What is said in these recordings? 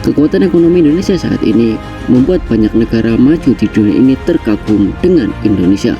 Kekuatan ekonomi Indonesia saat ini membuat banyak negara maju di dunia ini terkagum dengan Indonesia.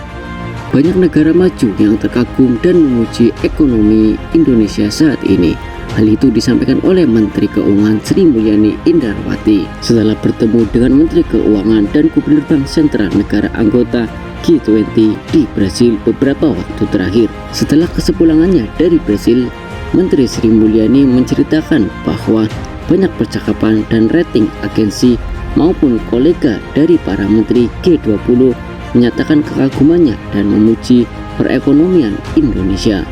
Banyak negara maju yang terkagum dan memuji ekonomi Indonesia saat ini. Hal itu disampaikan oleh Menteri Keuangan Sri Mulyani Indrawati setelah bertemu dengan Menteri Keuangan dan Gubernur Bank Sentral negara anggota G20 di Brasil beberapa waktu terakhir. Setelah kesepulangannya dari Brasil, Menteri Sri Mulyani menceritakan bahwa banyak percakapan dan rating agensi maupun kolega dari para menteri G20 menyatakan kekagumannya dan memuji perekonomian Indonesia.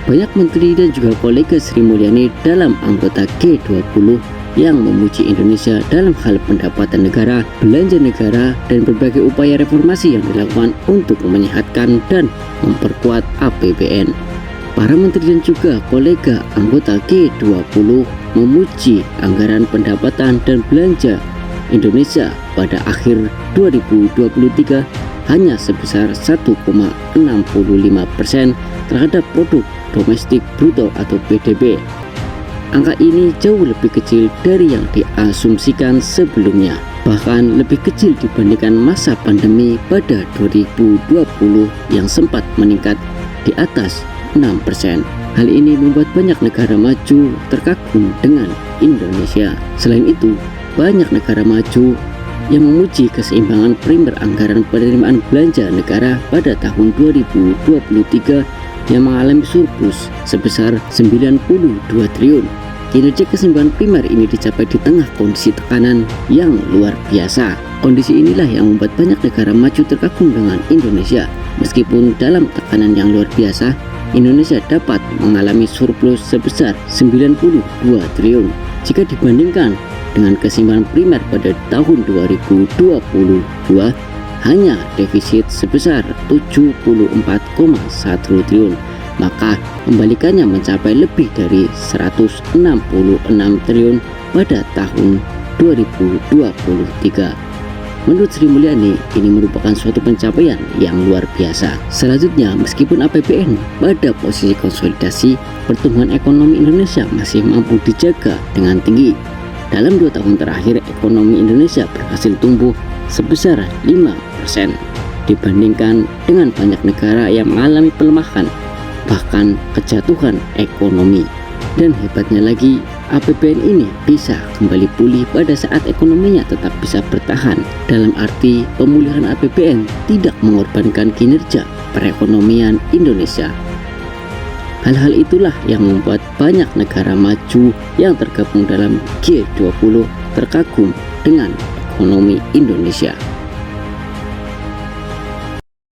Banyak menteri dan juga kolega Sri Mulyani dalam anggota G20 yang memuji Indonesia dalam hal pendapatan negara, belanja negara, dan berbagai upaya reformasi yang dilakukan untuk menyehatkan dan memperkuat APBN. Para menteri dan juga kolega anggota G20 memuji anggaran pendapatan dan belanja Indonesia pada akhir 2023 hanya sebesar 1,65% terhadap produk domestik bruto atau PDB. Angka ini jauh lebih kecil dari yang diasumsikan sebelumnya, bahkan lebih kecil dibandingkan masa pandemi pada 2020 yang sempat meningkat di atas 6%. Hal ini membuat banyak negara maju terkagum dengan Indonesia. Selain itu, banyak negara maju yang memuji keseimbangan primer anggaran penerimaan belanja negara pada tahun 2023 yang mengalami surplus sebesar 92 triliun. Kinerja keseimbangan primer ini dicapai di tengah kondisi tekanan yang luar biasa. Kondisi inilah yang membuat banyak negara maju terkagum dengan Indonesia. Meskipun dalam tekanan yang luar biasa, Indonesia dapat mengalami surplus sebesar 92 triliun. Jika dibandingkan dengan keseimbangan primer pada tahun 2022 hanya defisit sebesar 74,1 triliun, maka kembalikannya mencapai lebih dari 166 triliun pada tahun 2023. Menurut Sri Mulyani, ini merupakan suatu pencapaian yang luar biasa. Selanjutnya, meskipun APBN pada posisi konsolidasi, pertumbuhan ekonomi Indonesia masih mampu dijaga dengan tinggi. Dalam 2 tahun terakhir, ekonomi Indonesia berhasil tumbuh sebesar 5% dibandingkan dengan banyak negara yang mengalami pelemahan, bahkan kejatuhan ekonomi. Dan hebatnya lagi, APBN ini bisa kembali pulih pada saat ekonominya tetap bisa bertahan. Dalam arti, pemulihan APBN tidak mengorbankan kinerja perekonomian Indonesia. Hal-hal itulah yang membuat banyak negara maju yang tergabung dalam G20 terkagum dengan ekonomi Indonesia.